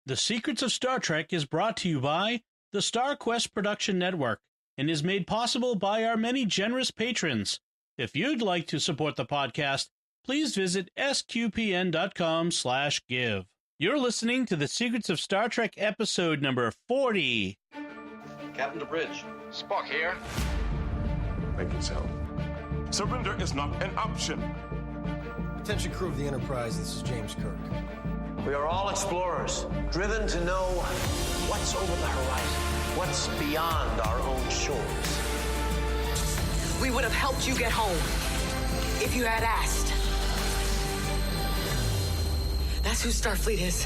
The Secrets of Star Trek is brought to you by the StarQuest Production Network and is made possible by our many generous patrons. If you'd like to support the podcast, please visit sqpn.com/give. You're listening to The Secrets of Star Trek episode number 40. Captain to bridge. Spock here. Make it so. Surrender is not an option. Attention crew of the Enterprise, this is James Kirk. We are all explorers, driven to know what's over the horizon, what's beyond our own shores. We would have helped you get home if you had asked. That's who Starfleet is.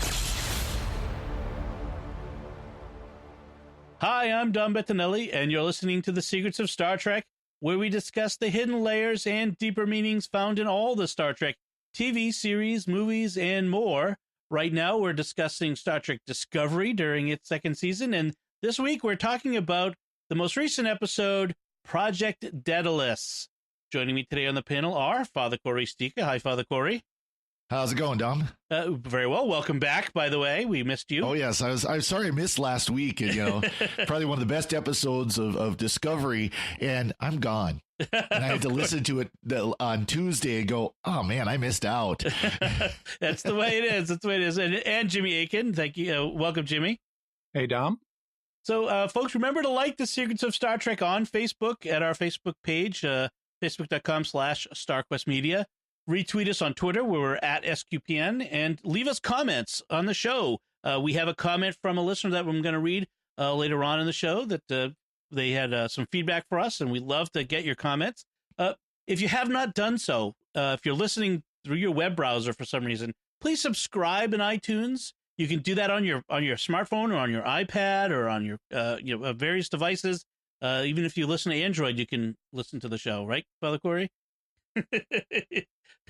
Hi, I'm Dom Bettinelli, and you're listening to The Secrets of Star Trek, where we discuss the hidden layers and deeper meanings found in all the Star Trek TV series, movies, and more. Right now, we're discussing Star Trek Discovery during its second season, and this week we're talking about the most recent episode, Project Daedalus. Joining me today on the panel are Father Corey Stika. Hi, Father Corey. How's it going, Dom? Very well. Welcome back, by the way. We missed you. Oh, yes. I'm sorry I missed last week. And, probably one of the best episodes of Discovery, and I'm gone. And I had to listen to it on Tuesday and go, oh, man, I missed out. That's the way it is. That's the way it is. And Jimmy Aiken. Thank you. Welcome, Jimmy. Hey, Dom. So, folks, remember to like The Secrets of Star Trek on Facebook at our Facebook page, facebook.com/StarQuestMedia. Retweet us on Twitter, where we're at SQPN, and leave us comments on the show. We have a comment from a listener that I'm going to read later on in the show that they had some feedback for us, and we love to get your comments. If you have not done so, if you're listening through your web browser for some reason, please subscribe in iTunes. You can do that on your smartphone or on your iPad or on your various devices. Even if you listen to Android, you can listen to the show, right, Father Corey?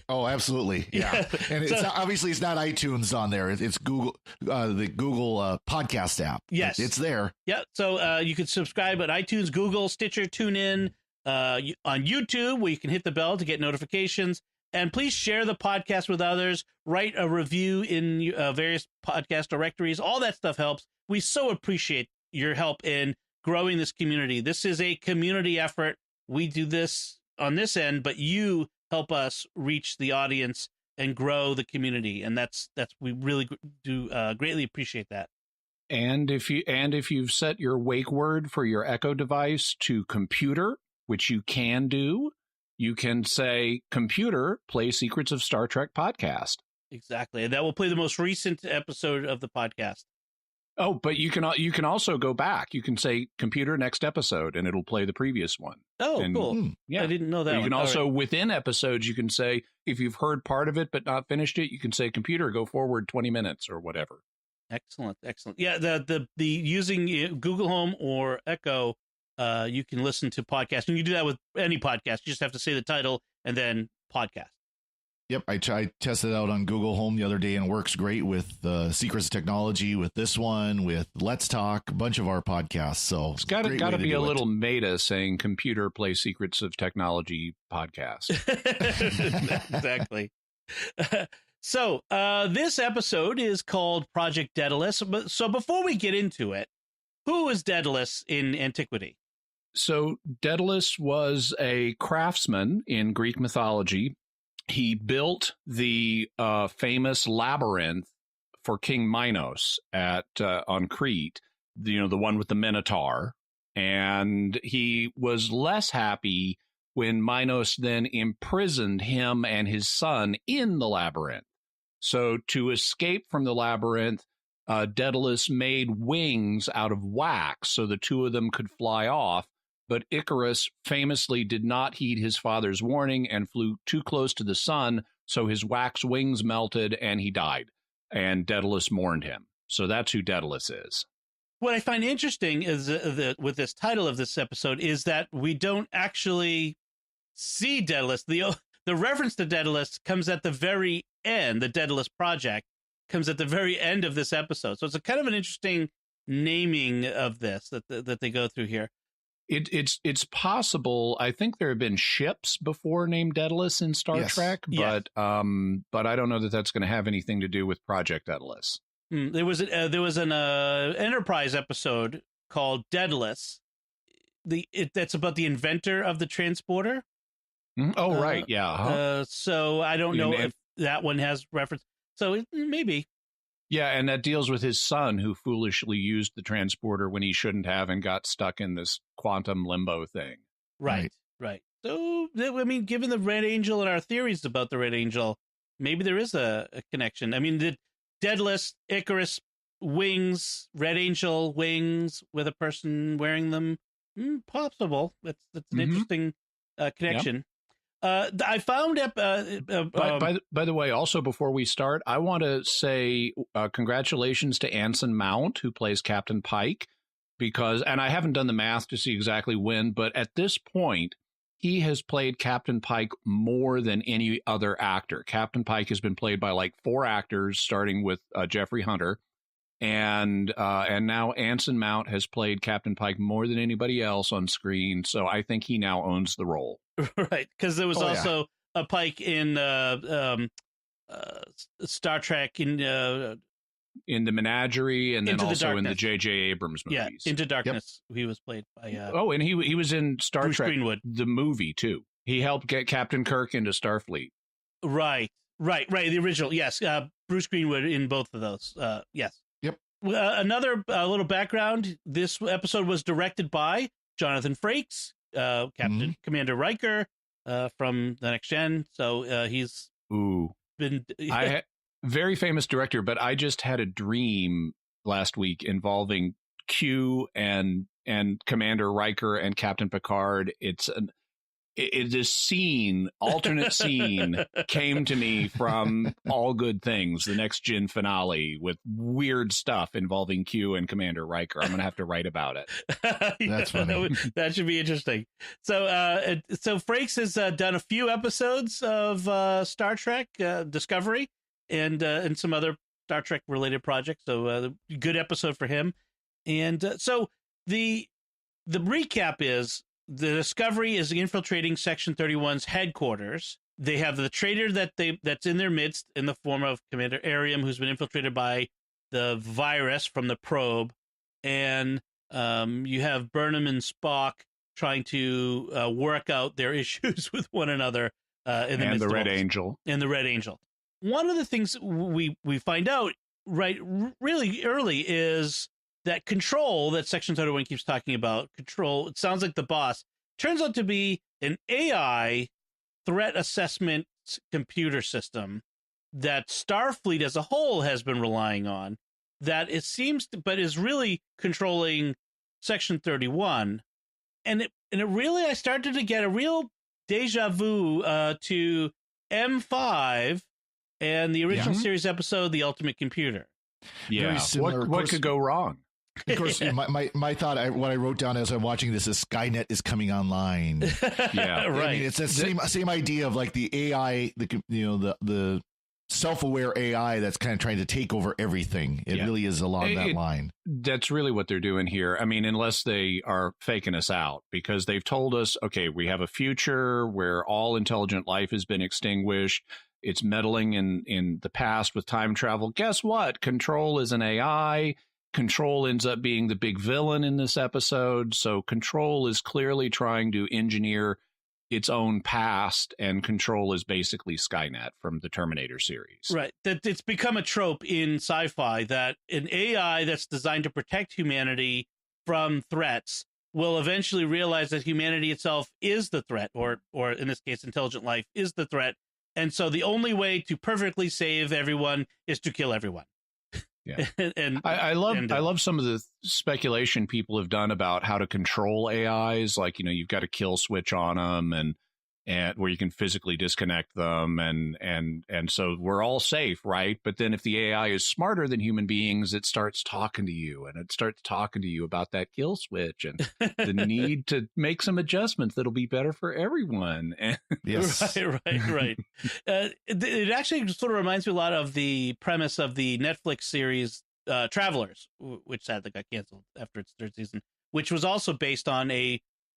Oh, absolutely. Yeah. And it's obviously it's not iTunes on there. It's Google, the Google podcast app. Yes. It's there. Yeah. So you can subscribe at iTunes, Google, Stitcher, TuneIn, on YouTube, where you can hit the bell to get notifications. And please share the podcast with others. Write a review in various podcast directories. All that stuff helps. We so appreciate your help in growing this community. This is a community effort. We do this on this end, but you help us reach the audience and grow the community, and that's we really do greatly appreciate that. And if you've set your wake word for your Echo device to computer, which you can do, you can say, "Computer, play Secrets of Star Trek podcast." Exactly, and that will play the most recent episode of the podcast. Oh, but you can also go back. You can say "Computer, next episode," and it'll play the previous one. Oh, cool. Yeah, I didn't know that. You can also, within episodes, you can say, if you've heard part of it but not finished it, you can say, "Computer, go forward 20 minutes," or whatever. Excellent. Yeah, the using Google Home or Echo, you can listen to podcasts. And you can do that with any podcast. You just have to say the title and then podcast. Yep, I tested it out on Google Home the other day, and it works great with Secrets of Technology, with this one, with Let's Talk, a bunch of our podcasts. So it's got to be a little meta saying "Computer, play Secrets of Technology podcast." Exactly. So this episode is called Project Daedalus. So before we get into it, who is Daedalus in antiquity? So Daedalus was a craftsman in Greek mythology. He built the famous labyrinth for King Minos on Crete, the one with the Minotaur. And he was less happy when Minos then imprisoned him and his son in the labyrinth. So to escape from the labyrinth, Daedalus made wings out of wax so the two of them could fly off. But Icarus famously did not heed his father's warning and flew too close to the sun, so his wax wings melted and he died. And Daedalus mourned him. So that's who Daedalus is. What I find interesting is with this title of this episode is that we don't actually see Daedalus. The reference to Daedalus comes at the very end. The Daedalus Project comes at the very end of this episode. So it's a kind of an interesting naming of this that they go through here. It's possible. I think there have been ships before named Daedalus in Star Trek, but I don't know that that's going to have anything to do with Project Daedalus. There was an Enterprise episode called Daedalus. That's about the inventor of the transporter. Oh, right. Yeah. Uh-huh. So I don't know if that one has reference. So maybe. Yeah, and that deals with his son who foolishly used the transporter when he shouldn't have and got stuck in this quantum limbo thing. Right. So, I mean, given the Red Angel and our theories about the Red Angel, maybe there is a connection. I mean, the Daedalus, Icarus, wings, Red Angel, wings with a person wearing them. Possible. That's an interesting connection. Yep. I found by the way, also before we start, I want to say congratulations to Anson Mount, who plays Captain Pike, and I haven't done the math to see exactly when, but at this point, he has played Captain Pike more than any other actor. Captain Pike has been played by like 4 actors, starting with Jeffrey Hunter. And now Anson Mount has played Captain Pike more than anybody else on screen, so I think he now owns the role. Right, because there was also a Pike in Star Trek in the Menagerie, and then also in the J.J. Abrams movies. Yeah, Into Darkness. Yep. He was played by. And he was in Star Bruce Trek, Greenwood. The movie too. He helped get Captain Kirk into Starfleet. Right. The original, yes. Bruce Greenwood in both of those. Yes. Yep. Another little background. This episode was directed by Jonathan Frakes, Captain Commander Riker from The Next Gen. So he's been very famous director. But I just had a dream last week involving Q and Commander Riker and Captain Picard. This scene, alternate scene, came to me from All Good Things, the Next Gen finale, with weird stuff involving Q and Commander Riker. I'm going to have to write about it. That's funny. That should be interesting. So Frakes has done a few episodes of Star Trek Discovery and some other Star Trek related projects. So good episode for him. And so the recap is, the Discovery is infiltrating Section 31's headquarters. They have the traitor that's in their midst in the form of Commander Arium, who's been infiltrated by the virus from the probe. And you have Burnham and Spock trying to work out their issues with one another in the midst of the Red Angel. And the Red Angel. One of the things we find out really early is that Control, that Section 31 keeps talking about, Control, it sounds like the boss, turns out to be an AI threat assessment computer system that Starfleet as a whole has been relying on, that it seems to, but is really controlling Section 31. And it really, I started to get a real deja vu to M5 and the original series episode, The Ultimate Computer. Yeah. What could go wrong? Of course, my thought, what I wrote down as I'm watching this is Skynet is coming online. Yeah, right. I mean, it's the same idea of like the AI, the self-aware AI that's kind of trying to take over everything. It really is along that line. That's really what they're doing here. I mean, unless they are faking us out, because they've told us, okay, we have a future where all intelligent life has been extinguished. It's meddling in the past with time travel. Guess what? Control is an AI. Control ends up being the big villain in this episode. So Control is clearly trying to engineer its own past, and Control is basically Skynet from the Terminator series. Right. That it's become a trope in sci-fi that an AI that's designed to protect humanity from threats will eventually realize that humanity itself is the threat, or in this case, intelligent life is the threat. And so the only way to perfectly save everyone is to kill everyone. Yeah. I love some of the speculation people have done about how to control AIs. Like, you've got a kill switch on them and where you can physically disconnect them. And so we're all safe, right? But then if the AI is smarter than human beings, it starts talking to you, and it starts talking to you about that kill switch and the need to make some adjustments that'll be better for everyone. Yes. Right. It actually sort of reminds me a lot of the premise of the Netflix series Travelers, which sadly got canceled after its 3rd season, which was also based on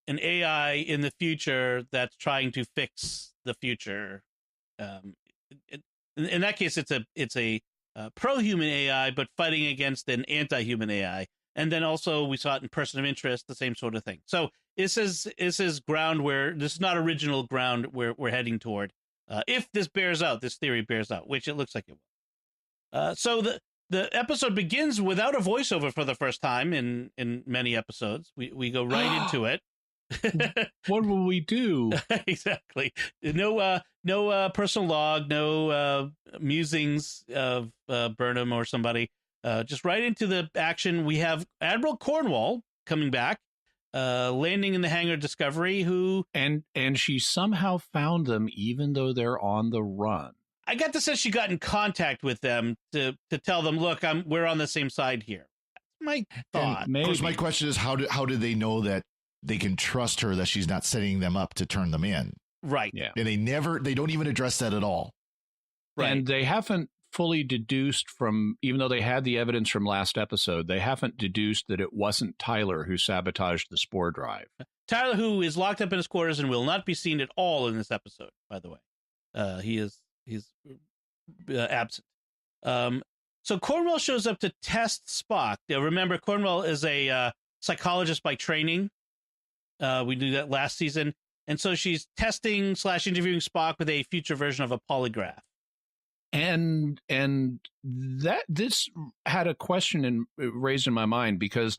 an AI in the future that's trying to fix the future. In that case, it's a pro-human AI, but fighting against an anti-human AI. And then also we saw it in Person of Interest, the same sort of thing. So this is ground where this is not original ground where we're heading toward. If this theory bears out, which it looks like it will. So the episode begins without a voiceover for the first time in many episodes. We go right into it. What will we do? Exactly. No personal log, no musings of Burnham or somebody. Just right into the action. We have Admiral Cornwall coming back, landing in the hangar Discovery, who and she somehow found them even though they're on the run. I got the sense she got in contact with them to tell them, look, we're on the same side here. That's my thought. Of course, my question is, how do they know that they can trust her, that she's not setting them up to turn them in? Right. Yeah. And they don't even address that at all. Right. And they haven't fully deduced from, even though they had the evidence from last episode, they haven't deduced that it wasn't Tyler who sabotaged the spore drive. Tyler, who is locked up in his quarters and will not be seen at all in this episode, by the way. He's absent. So Cornwell shows up to test Spock. Now, remember, Cornwell is a psychologist by training. We knew that last season. And so she's testing / interviewing Spock with a future version of a polygraph. And that this had a question raised in my mind, because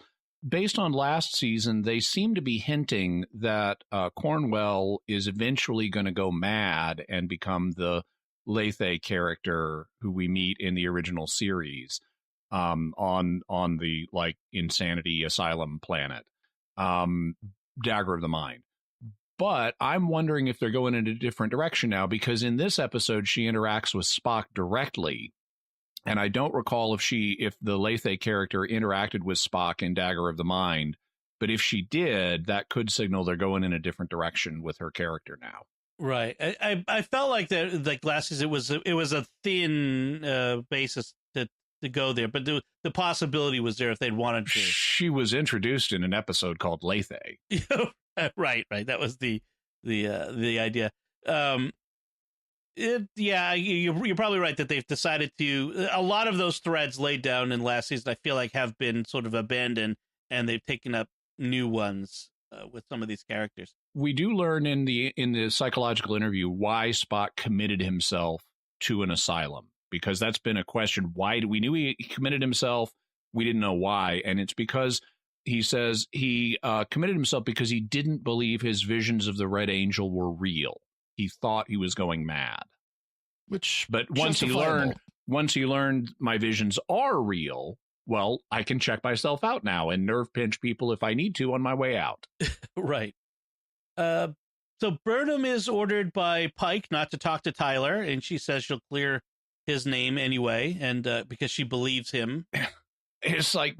based on last season, they seem to be hinting that Cornwell is eventually going to go mad and become the Lethe character who we meet in the original series on the insanity asylum planet, Dagger of the Mind. But I'm wondering if they're going in a different direction now, because in this episode, she interacts with Spock directly. And I don't recall if the Lethe character interacted with Spock in Dagger of the Mind. But if she did, that could signal they're going in a different direction with her character now. Right. I felt like that, like last season, it was a thin basis to go there, but the possibility was there if they'd wanted to. She was introduced in an episode called Lethe. Right. That was the idea. You're probably right that they've decided to. A lot of those threads laid down in last season, I feel like, have been sort of abandoned, and they've taken up new ones with some of these characters. We do learn in the psychological interview why Spock committed himself to an asylum, because that's been a question. Why we knew he committed himself? We didn't know why, and it's because he says he committed himself because he didn't believe his visions of the Red Angel were real. He thought he was going mad. But once he learned my visions are real, well, I can check myself out now and nerve pinch people if I need to on my way out. Right. So Burnham is ordered by Pike not to talk to Tyler, and she says she'll clear his name anyway, and because she believes him. It's like,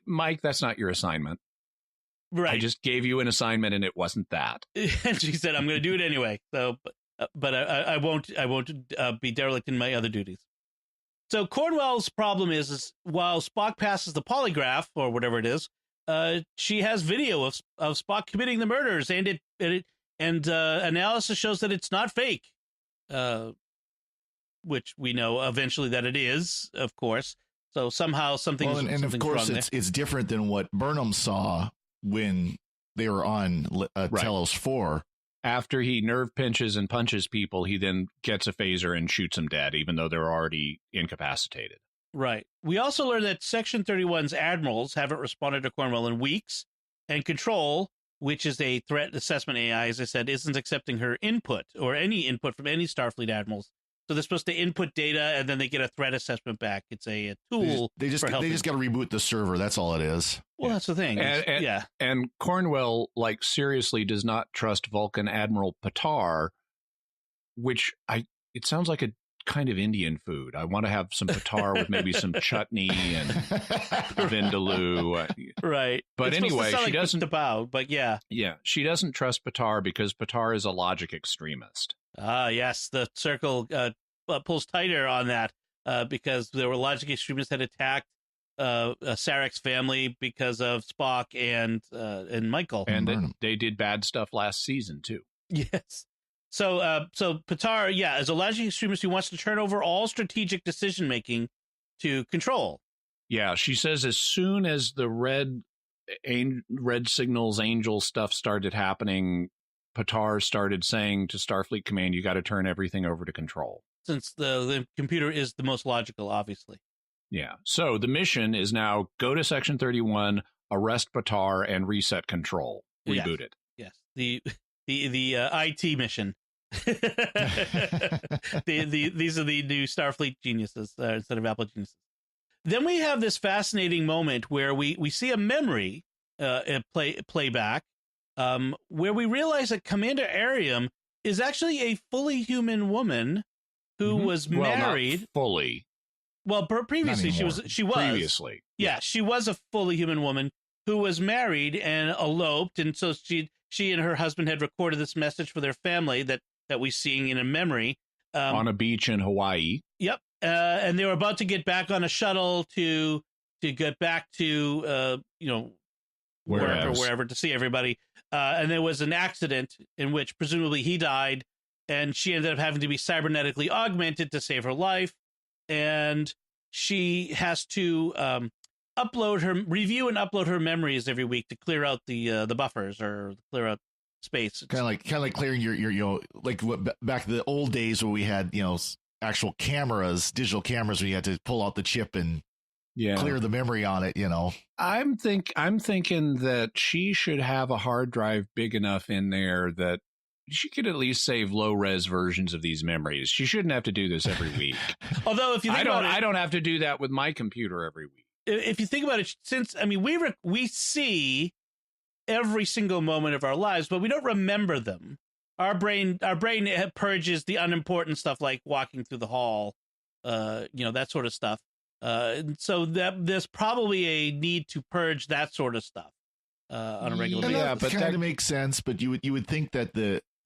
Mike, that's not your assignment. Right. I just gave you an assignment, and it wasn't that. And she said, "I'm going to do it anyway." So, but I won't be derelict in my other duties. So Cornwell's problem is while Spock passes the polygraph or whatever it is, she has video of Spock committing the murders, and analysis shows that it's not fake, which we know eventually that it is, of course. So somehow something's and of course it's different than what Burnham saw when they were on Telos 4. After he nerve pinches and punches people, he then gets a phaser and shoots them dead, even though they're already incapacitated. Right. We also learned that Section 31's admirals haven't responded to Cornwell in weeks, and Control, which is a threat assessment AI, as I said, isn't accepting her input or any input from any Starfleet admirals. So they're supposed to input data, and then they get a threat assessment back. It's a tool. They just got to reboot the server. That's all it is. Well, that's the thing. And Cornwell, seriously does not trust Vulcan Admiral Patar, which it sounds like a kind of Indian food. I want to have some Patar with maybe some chutney and vindaloo. Right. But it's anyway, she doesn't bow. But yeah, she doesn't trust Patar because Patar is a logic extremist. Yes, the circle pulls tighter on that because there were logic extremists that attacked Sarek's family because of Spock and Michael. And they did bad stuff last season, too. Yes. So Patar, is a logic extremist who wants to turn over all strategic decision-making to control. Yeah, she says as soon as the red signals, angel stuff started happening, Patar started saying to Starfleet Command, you got to turn everything over to control. Since the computer is the most logical, obviously. Yeah. So the mission is now go to Section 31, arrest Patar, and reset control. Reboot it. Yes. The IT mission. These are the new Starfleet geniuses instead of Apple geniuses. Then we have this fascinating moment where we see a memory playback where we realize that Commander Ariam is actually a fully human woman who was married. Not fully. Well, previously she was. Previously. Yeah, she was a fully human woman who was married and eloped, and so she and her husband had recorded this message for their family that we seeing in a memory on a beach in Hawaii. Yep, and they were about to get back on a shuttle to get back to wherever to see everybody, and there was an accident in which presumably he died, and she ended up having to be cybernetically augmented to save her life, and she has to review and upload her memories every week to clear out the buffers or clear out space. Kind of like clearing your like back in the old days where we had actual cameras, digital cameras, where you had to pull out the chip and clear the memory on it. I'm thinking that she should have a hard drive big enough in there that she could at least save low-res versions of these memories. She shouldn't have to do this every week. Although, if you think about it, I don't have to do that with my computer every week. If you think about it, since we see every single moment of our lives, but we don't remember them. Our brain purges the unimportant stuff like walking through the hall, that sort of stuff. So there's probably a need to purge that sort of stuff on a regular basis. Yeah, but that kind of makes sense. But you would think that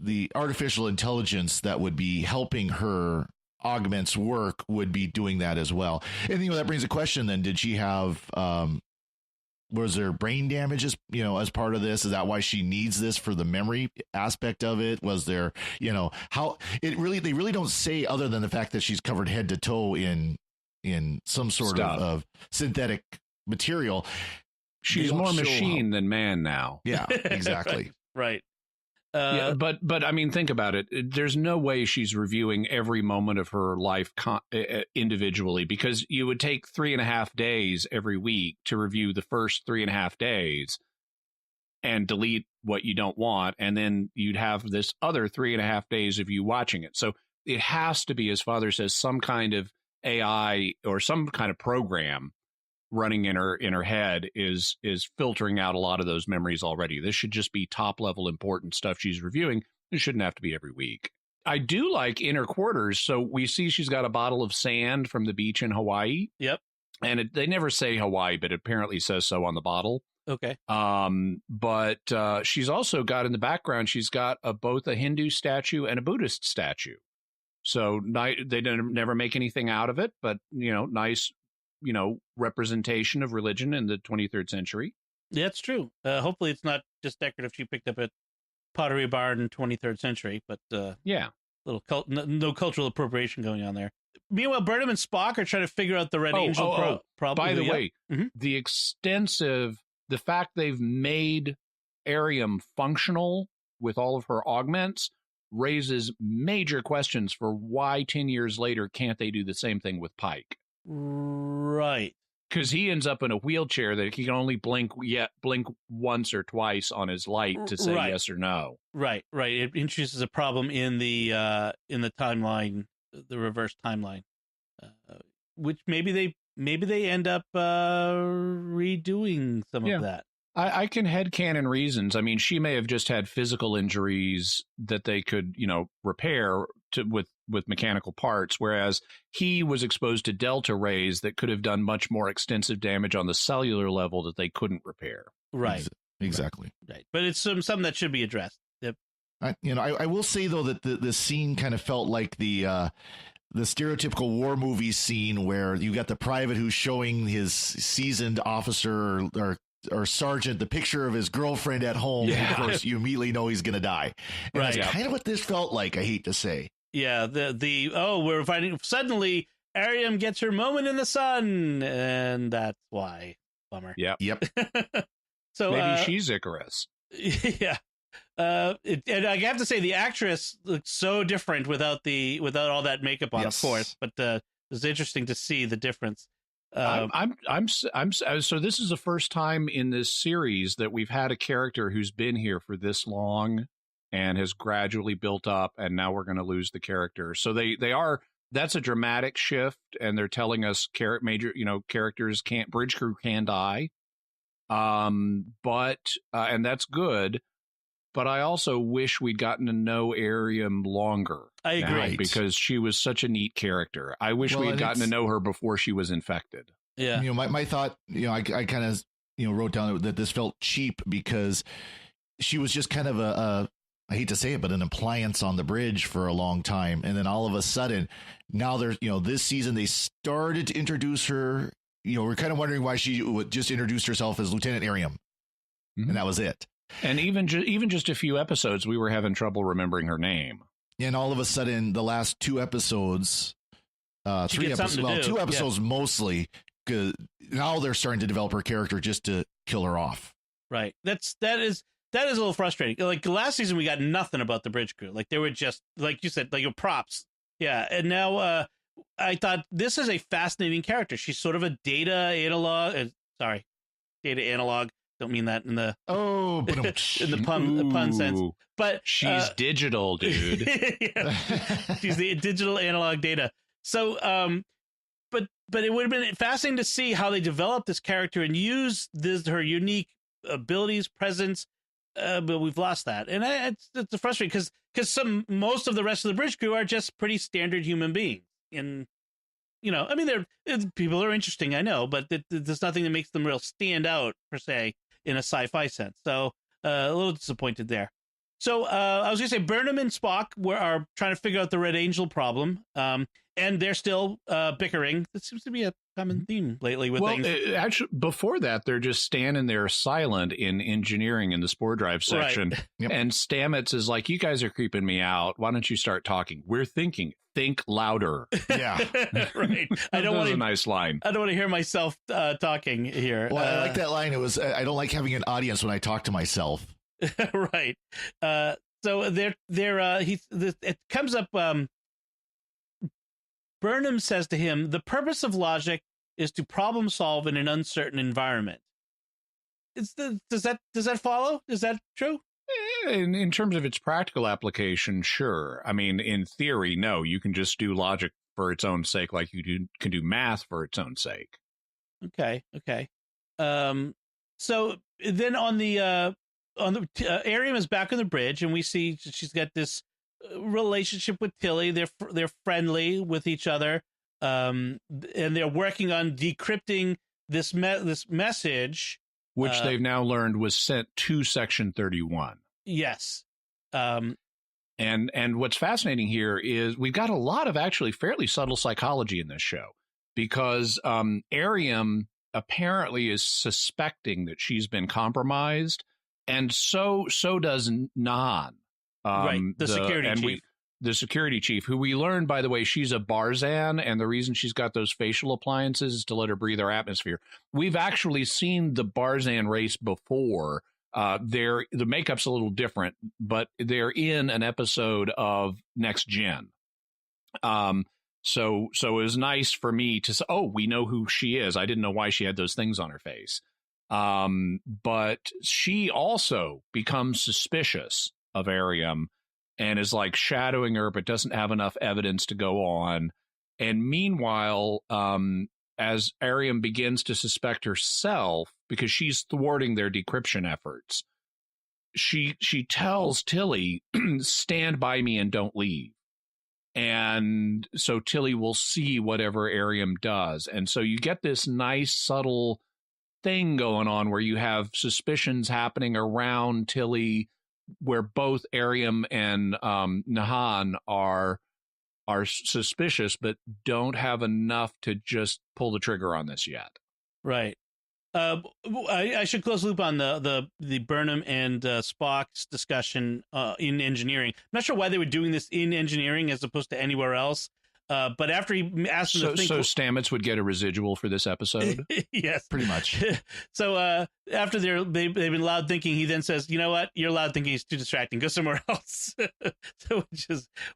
the artificial intelligence that would be helping her augments work would be doing that as well. And that brings a question then: did she have was there brain damage as part of this? Is that why she needs this for the memory aspect of it? Was there how they really don't say, other than the fact that she's covered head to toe in some sort of synthetic material. She's more machine than man now. Yeah, exactly. Right. But I mean, think about it. There's no way she's reviewing every moment of her life individually, because you would take 3.5 days every week to review the first 3.5 days and delete what you don't want. And then you'd have this other 3.5 days of you watching it. So it has to be, as Father says, some kind of AI or some kind of program running in her head is filtering out a lot of those memories already. This should just be top level important stuff she's reviewing. It shouldn't have to be every week. I do like inner quarters. So we see she's got a bottle of sand from the beach in Hawaii. Yep. And they never say Hawaii, but it apparently says so on the bottle. Okay. But she's also got in the background, she's got both a Hindu statue and a Buddhist statue. So they never make anything out of it, but nice, representation of religion in the 23rd century. Yeah, it's true. Hopefully it's not just decorative. She picked up at Pottery Barn in 23rd century, but little no cultural appropriation going on there. Meanwhile, Burnham and Spock are trying to figure out the Red Angel problem. By the way, the fact they've made Ariam functional with all of her augments raises major questions for why 10 years later can't they do the same thing with Pike? Right. Because he ends up in a wheelchair that he can only blink once or twice on his light to say yes or no. Right. It introduces a problem in the timeline, the reverse timeline, which maybe they end up redoing some of that. I can headcanon reasons. I mean, she may have just had physical injuries that they could, repair with mechanical parts, whereas he was exposed to delta rays that could have done much more extensive damage on the cellular level that they couldn't repair. Right. Exactly. Right. But it's something that should be addressed. Yep. I will say, though, that the scene kind of felt like the stereotypical war movie scene where you got the private who's showing his seasoned officer or sergeant the picture of his girlfriend at home. Yeah. And of course, you immediately know he's going to die. And that's kind of what this felt like, I hate to say. Yeah. We're finding suddenly Ariam gets her moment in the sun, and that's why. Bummer. Yep. So maybe she's Icarus. Yeah. And I have to say the actress looks so different without all that makeup on, of course. But it's interesting to see the difference. So this is the first time in this series that we've had a character who's been here for this long and has gradually built up, and now we're going to lose the character. So that's a dramatic shift, and they're telling us characters bridge crew can die. But and that's good. But I also wish we'd gotten to know Ariam longer. I agree. Because she was such a neat character. I wish we had gotten to know her before she was infected. Yeah. My thought, I kind of, wrote down that this felt cheap because she was just kind of I hate to say it, but an appliance on the bridge for a long time. And then all of a sudden, now there's, this season, they started to introduce her. We're kind of wondering why she would just introduce herself as Lieutenant Ariam. Mm-hmm. And that was it. And even just a few episodes, we were having trouble remembering her name. And all of a sudden, the last 2 episodes, 3 episodes, 2 episodes mostly, because now they're starting to develop her character just to kill her off. Right. That is a little frustrating. Like last season, we got nothing about the bridge crew. Like they were just, like you said, like props. Yeah. And now I thought this is a fascinating character. She's sort of a data analog. Data analog. Don't mean that in the in the pun sense, but she's digital, dude. She's the digital analog data. So, but it would have been fascinating to see how they develop this character and use her unique abilities, presence. But we've lost that, and it's frustrating because most of the rest of the bridge crew are just pretty standard human beings. And I mean, people are interesting, I know, but there's nothing that makes them real stand out per se in a sci-fi sense. So a little disappointed there. So I was going to say Burnham and Spock are trying to figure out the Red Angel problem. And they're still bickering. That seems to be a common theme lately with things. Actually, before that, they're just standing there silent in engineering in the spore drive section. Right. Yep. And Stamets is like, you guys are creeping me out. Why don't you start talking? We're thinking. Think louder. Yeah. Right. I don't want a nice line. I don't want to hear myself talking here. Well, I like that line. It was, I don't like having an audience when I talk to myself. Right. So it comes up. Burnham says to him, the purpose of logic is to problem solve in an uncertain environment. Does that follow? Is that true? In terms of its practical application, sure. I mean, in theory, no. You can just do logic for its own sake, like you can do math for its own sake. Okay. So then on the Ariam is back on the bridge, and we see she's got this relationship with Tilly. They're friendly with each other, and they're working on decrypting this message, which they've now learned was sent to Section 31. Yes. And what's fascinating here is we've got a lot of actually fairly subtle psychology in this show, because Ariam apparently is suspecting that she's been compromised, and so does Nahan. Right, the security chief. The security chief, who we learned, by the way, she's a Barzan, and the reason she's got those facial appliances is to let her breathe our atmosphere. We've actually seen the Barzan race before. The makeup's a little different, but they're in an episode of Next Gen. So it was nice for me to say, oh, we know who she is. I didn't know why she had those things on her face. But she also becomes suspicious of Ariam and is like shadowing her, but doesn't have enough evidence to go on. And meanwhile, as Ariam begins to suspect herself, because she's thwarting their decryption efforts, she tells Tilly, stand by me and don't leave. And so Tilly will see whatever Ariam does. And so you get this nice, subtle thing going on where you have suspicions happening around Tilly, where both Ariam and Nahan are suspicious, but don't have enough to just pull the trigger on this yet. Right. I should close loop on the Burnham and Spock's discussion in engineering. I'm not sure why they were doing this in engineering as opposed to anywhere else. But after he asked him to think, so Stamets would get a residual for this episode. yes, pretty much. So after they've been loud thinking, he then says, "You know what? Your loud thinking is too distracting. Go somewhere else." So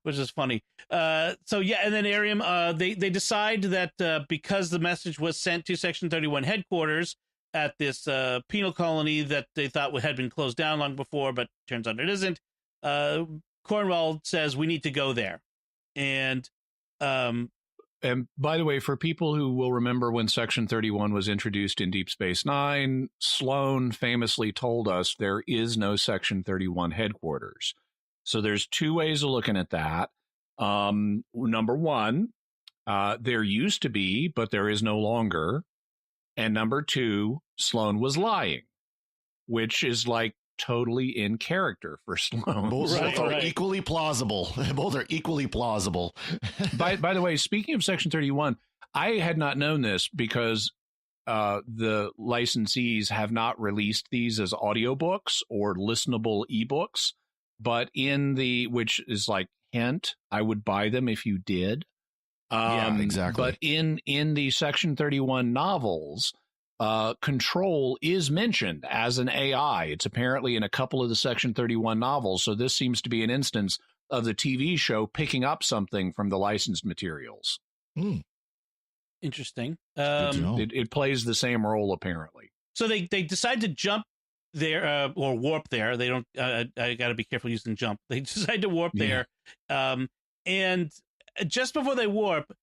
which is funny. So yeah, and then Arium, they decide that because the message was sent to Section 31 headquarters at this penal colony that they thought had been closed down long before, but turns out it isn't. Cornwell says we need to go there, and by the way, for people who will remember when Section 31 was introduced in Deep Space Nine, Sloan famously told us there is no Section 31 headquarters. So there's two ways of looking at that. Number one, there used to be, but there is no longer. And number two, Sloan was lying, which is like totally in character for Sloan. Both are equally plausible. Both are equally plausible. By the way, speaking of Section 31, I had not known this because the licensees have not released these as audiobooks or listenable ebooks, but which is like hint, I would buy them if you did. Yeah, exactly. But in the Section 31 novels, Control is mentioned as an AI. It's apparently in a couple of the Section 31 novels. So this seems to be an instance of the TV show picking up something from the licensed materials. Interesting. It plays the same role, apparently. So they decide to jump there or warp there. They don't. I got to be careful using jump. They decide to warp there, and just before they warp,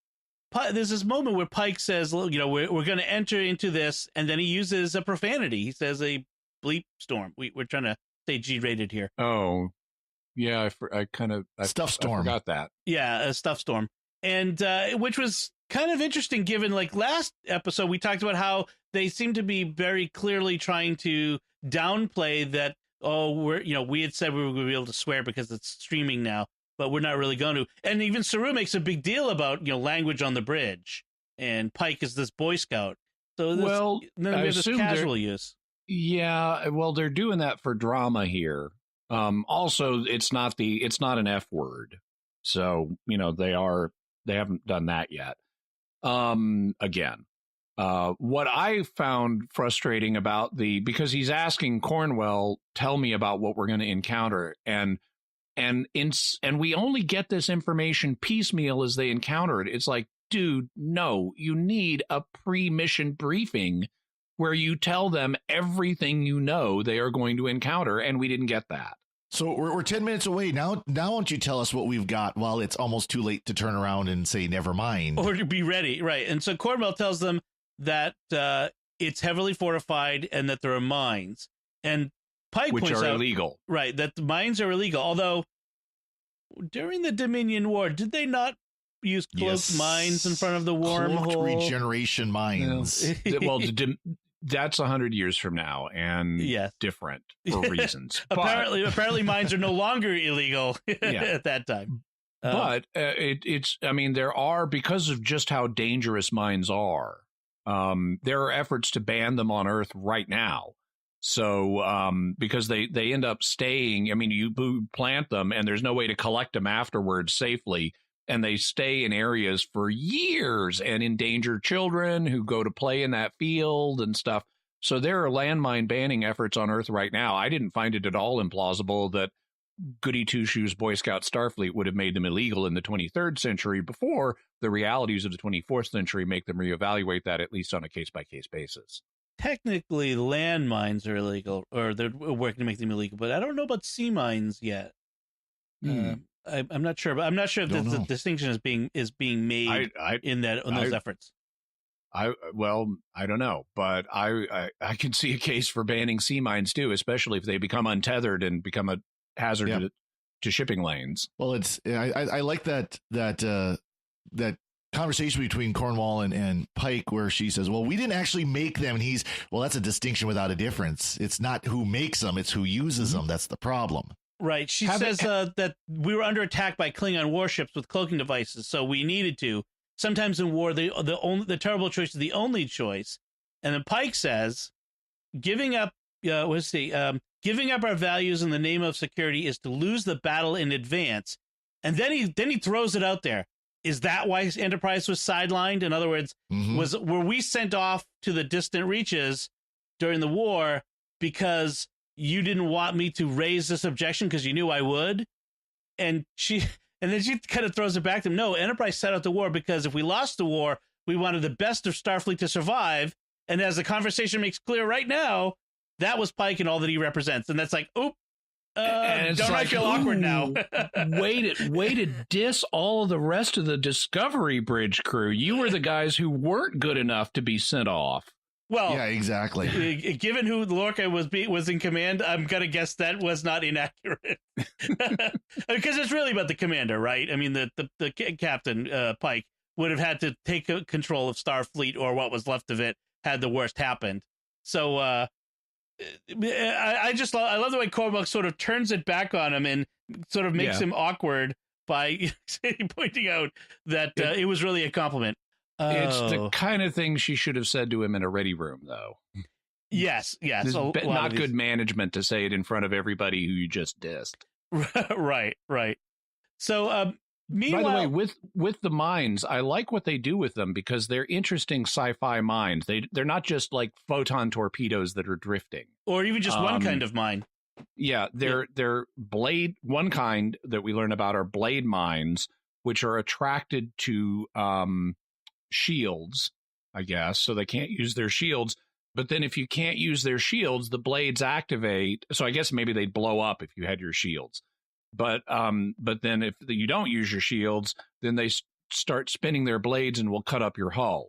there's this moment where Pike says, "You know, we're going to enter into this," and then he uses a profanity. He says a bleep storm. We're trying to stay G-rated here. Oh, yeah. I stuff storm. I forgot that. Yeah, a stuff storm, and which was kind of interesting given like last episode we talked about how they seem to be very clearly trying to downplay that. Oh, we had said we were going to be able to swear because it's streaming now, but we're not really going to. And even Saru makes a big deal about language on the bridge, and Pike is this Boy Scout. So then we have this casual use. Yeah, well, they're doing that for drama here. Also, it's not an F word, so they haven't done that yet. Again, what I found frustrating about because he's asking Cornwell, tell me about what we're going to encounter, and we only get this information piecemeal as they encounter it. It's like, dude, no, you need a pre-mission briefing where you tell them everything they are going to encounter, and we didn't get that. So we're 10 minutes away now. Now, won't you tell us what we've got while it's almost too late to turn around and say never mind, or to be ready, right? And so Cornwell tells them that it's heavily fortified and that there are mines, and Pike which points are out, illegal, right? That the mines are illegal. Although during the Dominion War, did they not use cloaked mines in front of the wormhole? Cloaked regeneration mines. Well, that's 100 years from now, and different for reasons. apparently, mines are no longer illegal at that time. But there are, because of just how dangerous mines are, there are efforts to ban them on Earth right now. So because they end up staying, you plant them and there's no way to collect them afterwards safely. And they stay in areas for years and endanger children who go to play in that field and stuff. So there are landmine banning efforts on Earth right now. I didn't find it at all implausible that goody two-shoes Boy Scout Starfleet would have made them illegal in the 23rd century before the realities of the 24th century make them reevaluate that, at least on a case-by-case basis. Technically, landmines are illegal, or they're working to make them illegal, but I don't know about sea mines yet. I'm not sure, but I'm not sure if the distinction is being made in those efforts. I don't know, but I can see a case for banning sea mines too, especially if they become untethered and become a hazard to shipping lanes. Well, I like that conversation between Cornwall and Pike, where she says, well, we didn't actually make them. And that's a distinction without a difference. It's not who makes them, it's who uses them. That's the problem. Right. She says that we were under attack by Klingon warships with cloaking devices, so we needed to. Sometimes in war, the terrible choice is the only choice. And then Pike says, giving up our values in the name of security is to lose the battle in advance. And then he throws it out there. is that why Enterprise was sidelined? In other words, were we sent off to the distant reaches during the war because you didn't want me to raise this objection because you knew I would? And then she kind of throws it back to him. No, Enterprise set out the war because if we lost the war, we wanted the best of Starfleet to survive. And as the conversation makes clear right now, that was Pike and all that he represents. And that's like, oop. Don't like, I feel awkward now? way to diss all of the rest of the Discovery Bridge crew. You were the guys who weren't good enough to be sent off. Well, yeah, exactly. Given who Lorca was in command, I'm gonna guess that was not inaccurate because it's really about the commander, right? I mean, the captain Pike would have had to take control of Starfleet or what was left of it had the worst happened. So I love the way Cormac sort of turns it back on him and sort of makes him awkward by pointing out that it was really a compliment. It's the kind of thing she should have said to him in a ready room, though. Yes. Not good management to say it in front of everybody who you just dissed. Right. So, meanwhile, by the way, with the mines, I like what they do with them because they're interesting sci-fi mines. They're not just like photon torpedoes that are drifting, or even just one kind of mine. Yeah, they're blade. One kind that we learn about are blade mines, which are attracted to shields, I guess, so they can't use their shields. But then if you can't use their shields, the blades activate. So I guess maybe they'd blow up if you had your shields. But then if you don't use your shields, then they start spinning their blades and will cut up your hull.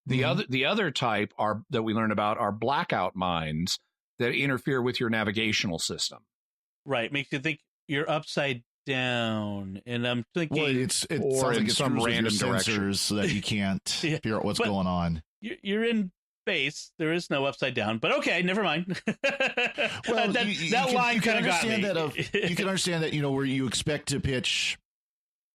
The other type that we learn about are blackout mines that interfere with your navigational system. Right, makes you think you're upside down, and I'm thinking, well, it sounds like it's some random sensors so that you can't figure out what's going on. You're in space. There is no upside down, but okay, never mind. Well, that line kind of got me. You can understand that, where you expect to pitch,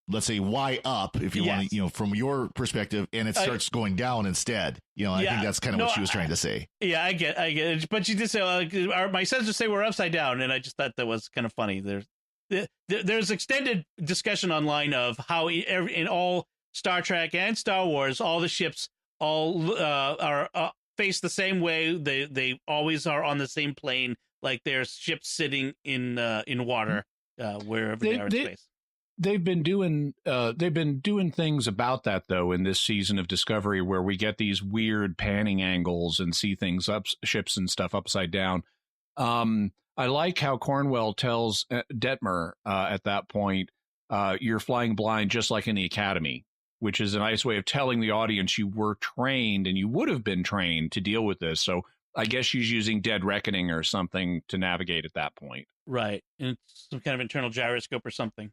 let's say, Y up, if you want to, from your perspective, and it starts going down instead. I think that's kind of what she was trying to say. Yeah, I get it. But she did say, my sensors say we're upside down, and I just thought that was kind of funny. There's extended discussion online of how in all Star Trek and Star Wars, all the ships are face the same way. They always are on the same plane, like they're ships sitting in water wherever they are in space. They've been doing things about that, though, in this season of Discovery, where we get these weird panning angles and see things ships and stuff upside down. I like how Cornwell tells Detmer at that point, you're flying blind just like in the Academy, which is a nice way of telling the audience you were trained and you would have been trained to deal with this. So I guess she's using Dead Reckoning or something to navigate at that point. Right. And it's some kind of internal gyroscope or something.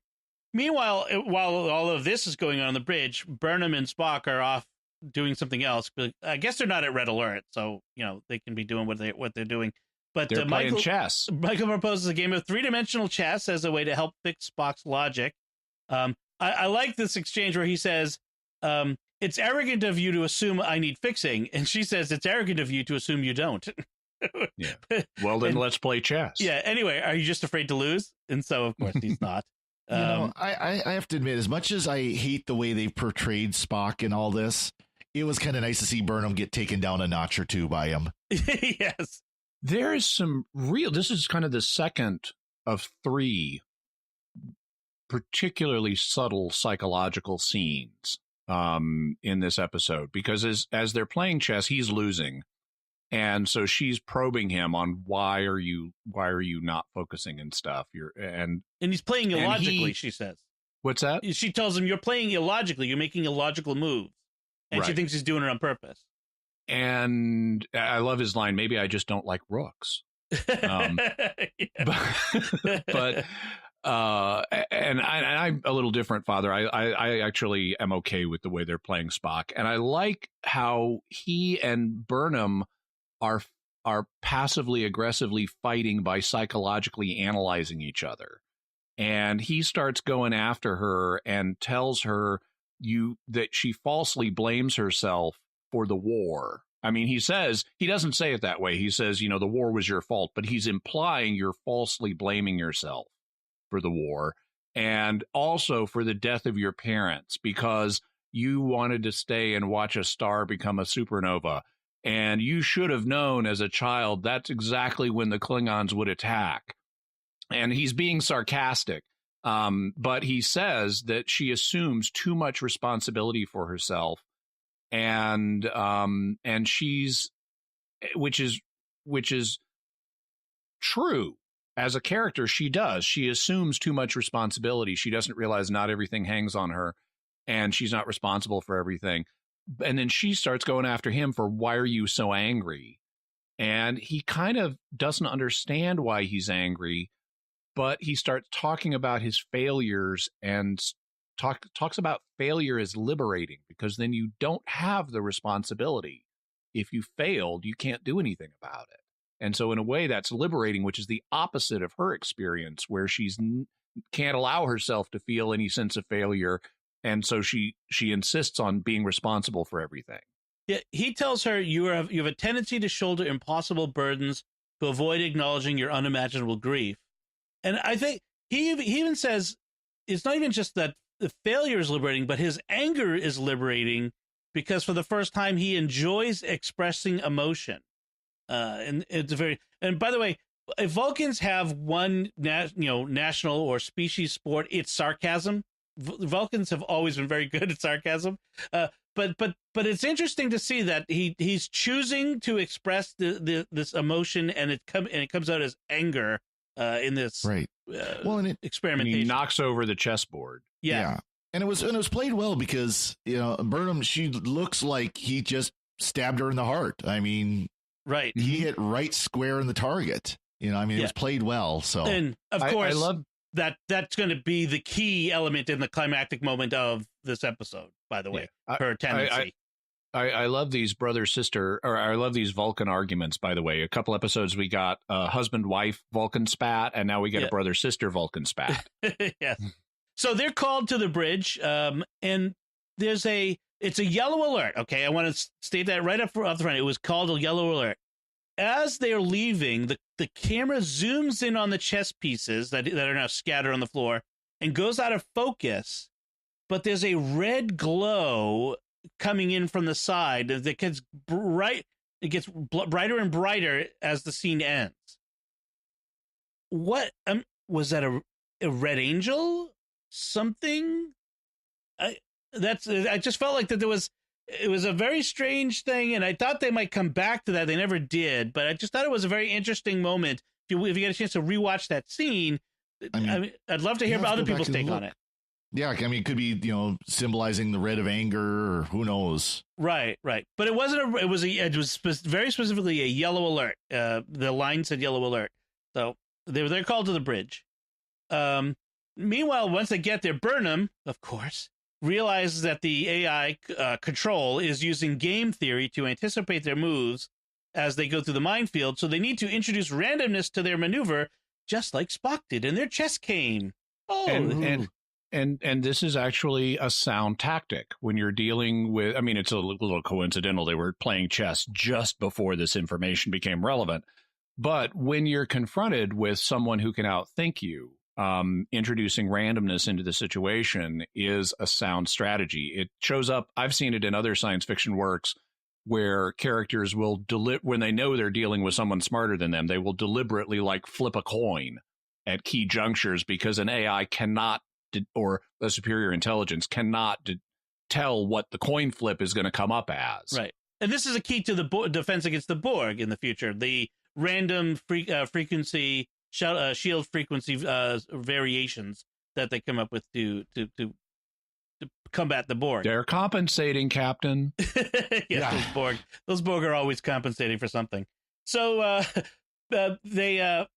Meanwhile, while all of this is going on the bridge, Burnham and Spock are off doing something else. But I guess they're not at red alert, so they can be doing what they're doing. But they're playing chess. Michael proposes a game of three-dimensional chess as a way to help fix Spock's logic. I like this exchange where he says, "It's arrogant of you to assume I need fixing," and she says, "It's arrogant of you to assume you don't." Yeah. Well, then let's play chess. Yeah. Anyway, are you just afraid to lose? And so, of course, he's not. I have to admit, as much as I hate the way they've portrayed Spock in all this, it was kind of nice to see Burnham get taken down a notch or two by him. Yes. There is this is kind of the second of three particularly subtle psychological scenes in this episode, because as they're playing chess, he's losing. And so she's probing him on why are you not focusing and stuff. And he's playing illogically, she says. What's that? She tells him, you're playing illogically. You're making illogical moves. And right. She thinks he's doing it on purpose. And I love his line, maybe I just don't like rooks. And I'm a little different, Father. I actually am okay with the way they're playing Spock. And I like how he and Burnham are passively aggressively fighting by psychologically analyzing each other. And he starts going after her and tells her that she falsely blames herself for the war. I mean, he doesn't say it that way. He says, the war was your fault, but he's implying you're falsely blaming yourself for the war. and also for the death of your parents because you wanted to stay and watch a star become a supernova. And you should have known as a child that's exactly when the Klingons would attack. And he's being sarcastic. But he says that she assumes too much responsibility for herself, and she's, which is true. As a character, she does. She assumes too much responsibility. She doesn't realize not everything hangs on her, and she's not responsible for everything. And then she starts going after him for, why are you so angry? And he kind of doesn't understand why he's angry, but he starts talking about his failures and talks about failure as liberating, because then you don't have the responsibility. If you failed, you can't do anything about it. And so in a way that's liberating, which is the opposite of her experience, where she's can't allow herself to feel any sense of failure. And so she insists on being responsible for everything. Yeah, he tells her you have a tendency to shoulder impossible burdens to avoid acknowledging your unimaginable grief. And I think he even says it's not even just that the failure is liberating, but his anger is liberating, because for the first time he enjoys expressing emotion. And it's and by the way, if Vulcans have one national or species sport, it's sarcasm. Vulcans have always been very good at sarcasm. But it's interesting to see that he's choosing to express this emotion, and it comes out as anger in this right. And experimentation. And he knocks over the chessboard. Yeah. And it was played well, because Burnham, she looks like he just stabbed her in the heart. I mean, right. He hit right square in the target. It was played well. So, and of course, I love that's going to be the key element in the climactic moment of this episode. By the way, her tendency. I love these brother-sister, or I love these Vulcan arguments, by the way. A couple episodes we got a husband-wife Vulcan spat, and now we get a brother-sister Vulcan spat. Yes. So they're called to the bridge, and it's a yellow alert. Okay, I want to state that right up the front. It was called a yellow alert. As they're leaving, the camera zooms in on the chess pieces that are now scattered on the floor and goes out of focus, but there's a red glow coming in from the side that gets bright. It gets brighter and brighter as the scene ends. What was that? A red angel? Something? I just felt like that it was a very strange thing, and I thought they might come back to that. They never did, but I just thought it was a very interesting moment. If you get a chance to rewatch that scene, I'd love to hear about other people's take on it. Yeah, I mean, it could be symbolizing the red of anger, or who knows. Right. But it wasn't. It was very specifically a yellow alert. The line said yellow alert, so they're called to the bridge. Meanwhile, once they get there, Burnham, of course, realizes that the AI control is using game theory to anticipate their moves as they go through the minefield. So they need to introduce randomness to their maneuver, just like Spock did in their chess game. Oh, and this is actually a sound tactic when you're dealing with. I mean, it's a little coincidental. They were playing chess just before this information became relevant. But when you're confronted with someone who can outthink you, introducing randomness into the situation is a sound strategy. It shows up. I've seen it in other science fiction works where characters will when they know they're dealing with someone smarter than them, they will deliberately flip a coin at key junctures, because an AI cannot, or a superior intelligence cannot tell what the coin flip is going to come up as. Right. And this is a key to the defense against the Borg in the future. The random frequency shield frequency variations that they come up with to combat the Borg. They're compensating, Captain. Yes, those Borg are always compensating for something. So and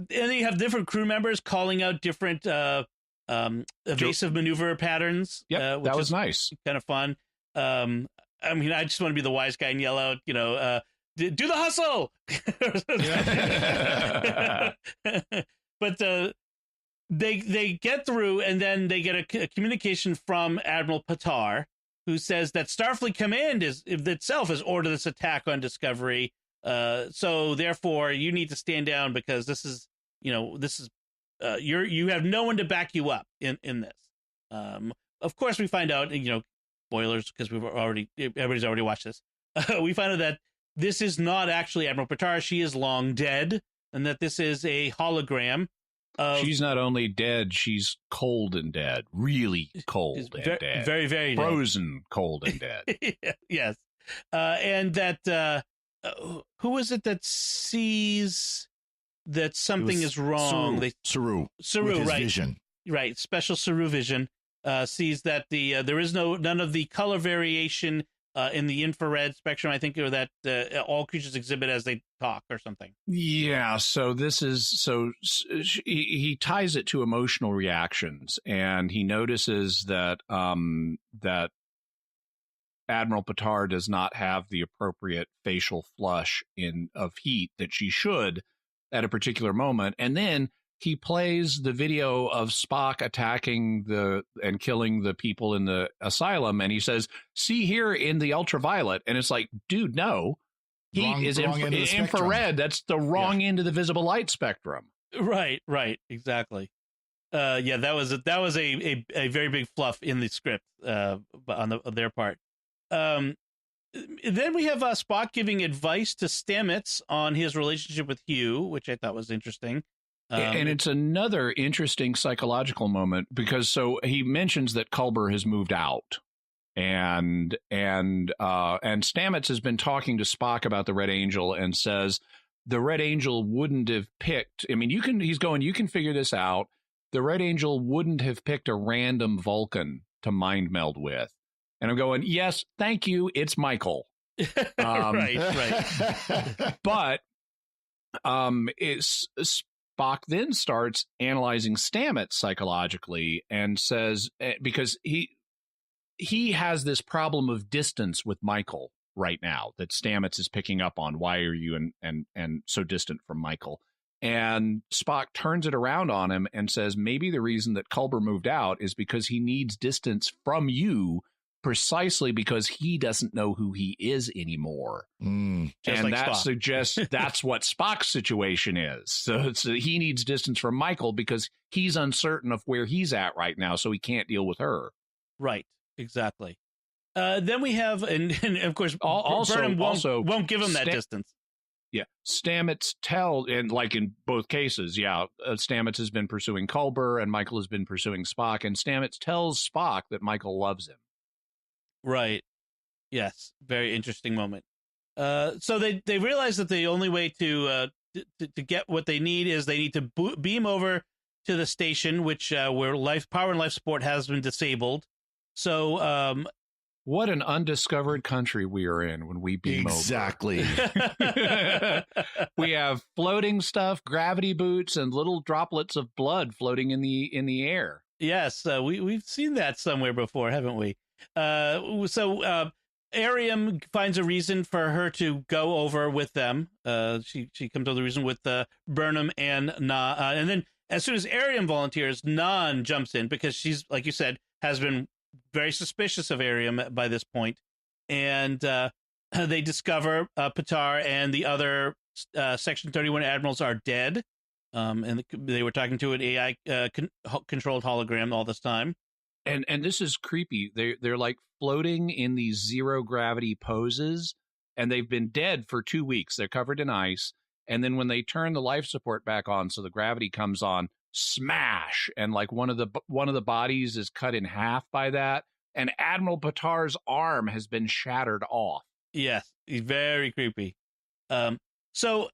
you have different crew members calling out different evasive maneuver patterns. Yeah, that was nice. Kind of fun. I mean, I just want to be the wise guy and yell out, do the hustle. But they get through, and then they get a communication from Admiral Patar, who says that Starfleet Command itself has ordered this attack on Discovery. So therefore, you need to stand down, because this is you have no one to back you up in this. Of course, we find out, spoilers because everybody's already watched this. We find out that this is not actually Admiral Patar. She is long dead, and that this is a hologram. She's not only dead, she's cold and dead. Really cold and dead. Very, very frozen, cold and dead. Yes. And that, who is it that sees that something is wrong? Saru, right? Vision. Right. Special Saru vision sees that there is none of the color variation in the infrared spectrum, I think, or that all creatures exhibit as they talk or something. Yeah. So he ties it to emotional reactions, and he notices that that Admiral Patar does not have the appropriate facial flush of heat that she should at a particular moment. And then he plays the video of Spock attacking and killing the people in the asylum, and he says, "See here in the ultraviolet," and it's like, dude, no, heat is infrared. That's the wrong end of the visible light spectrum. Right, exactly. That was a very big fluff in the script on their part. Then we have Spock giving advice to Stamets on his relationship with Hugh, which I thought was interesting. And it's another interesting psychological moment because he mentions that Culber has moved out, and Stamets has been talking to Spock about the Red Angel and says the Red Angel wouldn't have picked. I mean, you can figure this out. The Red Angel wouldn't have picked a random Vulcan to mind meld with. And I'm going, yes, thank you. It's Michael. Right. But Spock then starts analyzing Stamets psychologically and says, because he has this problem of distance with Michael right now that Stamets is picking up on. Why are you and so distant from Michael? And Spock turns it around on him and says, maybe the reason that Culber moved out is because he needs distance from you, precisely because he doesn't know who he is anymore. And like that Spock. suggests that's what Spock's situation is. So he needs distance from Michael because he's uncertain of where he's at right now, so he can't deal with her. Right, exactly. Then we have, and of course, Burnham won't give him that distance. Yeah, Stamets and like in both cases, Stamets has been pursuing Culber and Michael has been pursuing Spock, and Stamets tells Spock that Michael loves him. Right. Yes. Very interesting moment. So they realize that the only way to get what they need is they need to beam over to the station, which where power and life support has been disabled. So what an undiscovered country we are in when we beam exactly. over. We have floating stuff, gravity boots, and little droplets of blood floating in the air. Yes, we've seen that somewhere before, haven't we? So Ariam finds a reason for her to go over with them. She comes up with a reason with Burnham and and then as soon as Ariam volunteers, Nan jumps in because she's, like you said, has been very suspicious of Ariam by this point, and they discover Patar and the other Section 31 admirals are dead, and they were talking to an AI controlled hologram all this time. And this is creepy. They're like floating in these zero gravity poses, and they've been dead for 2 weeks. They're covered in ice, and then when they turn the life support back on, so the gravity comes on, smash, and like one of the bodies is cut in half by that, and Admiral Patar's arm has been shattered off. Yes, he's very creepy. So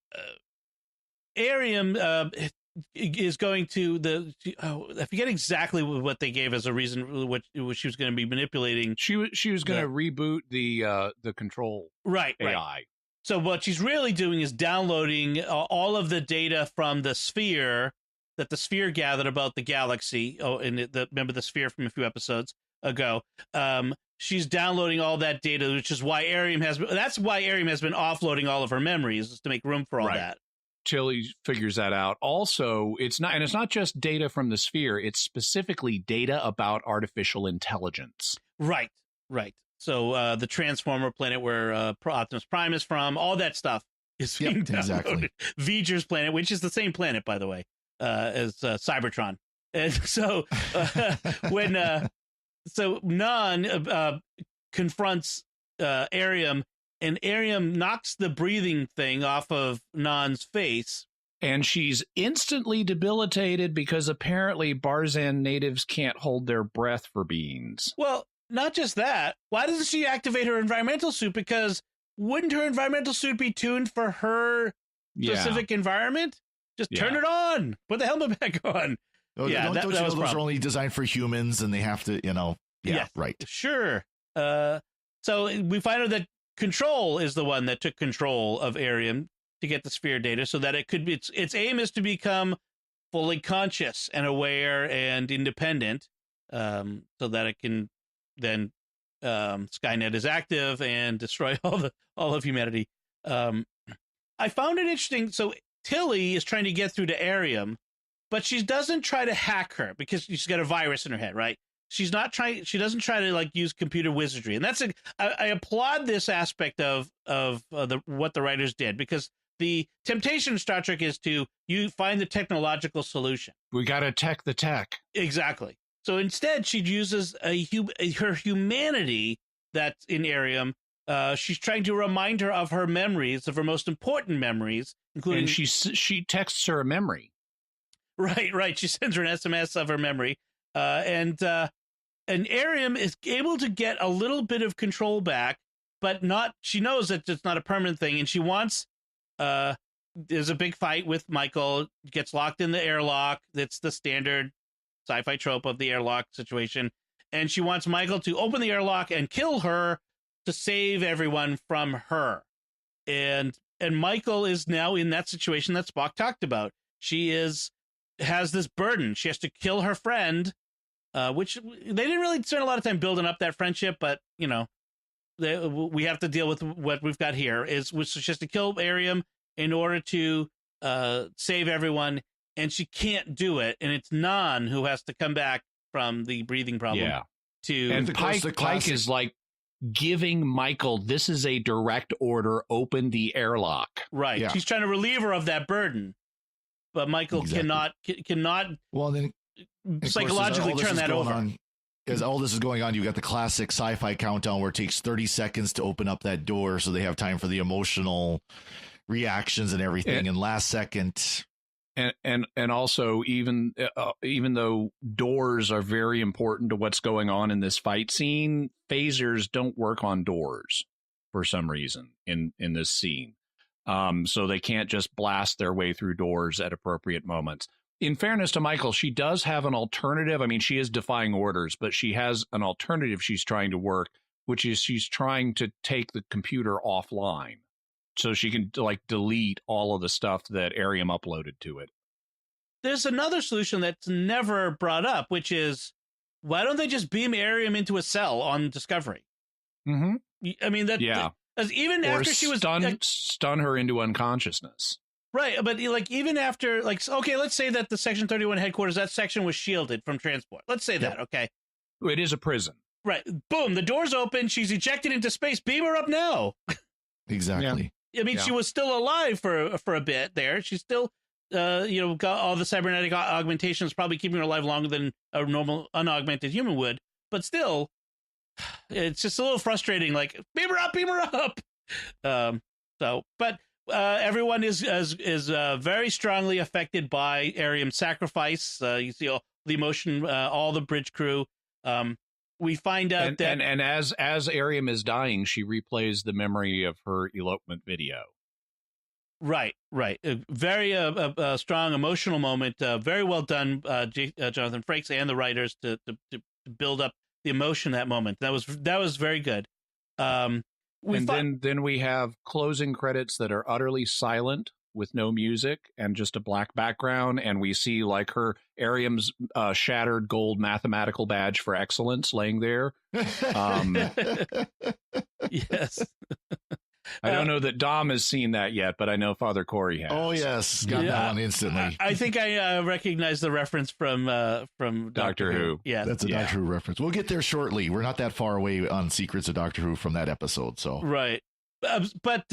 Ariam is going to I forget exactly what they gave as a reason what she was going to be manipulating. She was going to reboot the control AI. Right. So what she's really doing is downloading all of the data from the sphere that the sphere gathered about the galaxy. Oh, and remember the sphere from a few episodes ago. She's downloading all that data, which is why that's why Ariam has been offloading all of her memories, is to make room for all that. Till he figures that out. Also, it's not just data from the sphere, it's specifically data about artificial intelligence. Right. So the Transformer planet where Optimus Prime is from, all that stuff is being downloaded. Exactly. V'ger's planet, which is the same planet, by the way. as Cybertron. And so when so Non confronts Arium, and Arium knocks the breathing thing off of Non's face. And she's instantly debilitated because apparently Barzan natives can't hold their breath for beans. Well, not just that. Why doesn't she activate her environmental suit? Because wouldn't her environmental suit be tuned for her specific environment? Just turn it on. Put the helmet back on. Don't you know those are only designed for humans, and they have to, right. Sure. So we find out that Control is the one that took control of Arium to get the sphere data, so that it could be its aim is to become fully conscious and aware and independent, so that it can then Skynet is active and destroy all of humanity. I found it interesting. So Tilly is trying to get through to Arium, but she doesn't try to hack her because she's got a virus in her head, right? She doesn't try to like use computer wizardry, and I applaud this aspect of what the writers did, because the temptation in Star Trek is to find the technological solution. We got to tech the tech. Exactly. So instead, she uses her humanity that's in Arium. She's trying to remind her of her memories, of her most important memories, including. And she texts her a memory. Right. She sends her an SMS of her memory, and Arium is able to get a little bit of control back, but not. She knows that it's not a permanent thing, and she wants. There's a big fight with Michael. Gets locked in the airlock. That's the standard sci-fi trope of the airlock situation, and she wants Michael to open the airlock and kill her to save everyone from her. And Michael is now in that situation that Spock talked about. She has this burden. She has to kill her friend, which they didn't really spend a lot of time building up that friendship, but we have to deal with what we've got here. Which she has to kill Arium in order to save everyone, and she can't do it. And it's Non who has to come back from the breathing problem. Yeah. And Pike is like giving Michael, this is a direct order, open the airlock. Right. Yeah. She's trying to relieve her of that burden, but Michael cannot. Well, then psychologically turn that over. As all this is going on, you've got the classic sci-fi countdown where it takes 30 seconds to open up that door, so they have time for the emotional reactions and everything. And last second. And also, even though doors are very important to what's going on in this fight scene, phasers don't work on doors for some reason in this scene. So they can't just blast their way through doors at appropriate moments. In fairness to Michael, she does have an alternative. I mean, she is defying orders, but she has an alternative she's trying to work, which is she's trying to take the computer offline so she can delete all of the stuff that Arium uploaded to it. There's another solution that's never brought up, which is, why don't they just beam Arium into a cell on Discovery? Mm-hmm. I mean, even after she was stun her into unconsciousness. Right, but even after, okay, let's say that the Section 31 headquarters, that section was shielded from transport. Let's say that, okay? It is a prison. Right. Boom, the door's open, she's ejected into space. Beam her up now. Exactly. Yeah. I mean, she was still alive for a bit there. She's still, got all the cybernetic augmentations, probably keeping her alive longer than a normal unaugmented human would. But still, it's just a little frustrating, beam her up. Everyone is very strongly affected by Arium's sacrifice. You see all the emotion, all the bridge crew. We find out that as Arium is dying, she replays the memory of her elopement video. Right. A very strong emotional moment. Very well done, Jonathan Frakes and the writers to build up the emotion of that moment. That was very good. Then we have closing credits that are utterly silent with no music and just a black background, and we see her Arium's shattered gold mathematical badge for excellence laying there. Yes. I don't know that Dom has seen that yet, but I know Father Corey has. Oh yes, got that one instantly. I think I recognize the reference from Doctor Who. Yeah, that's a Doctor Who reference. We'll get there shortly. We're not that far away on Secrets of Doctor Who from that episode, so right. But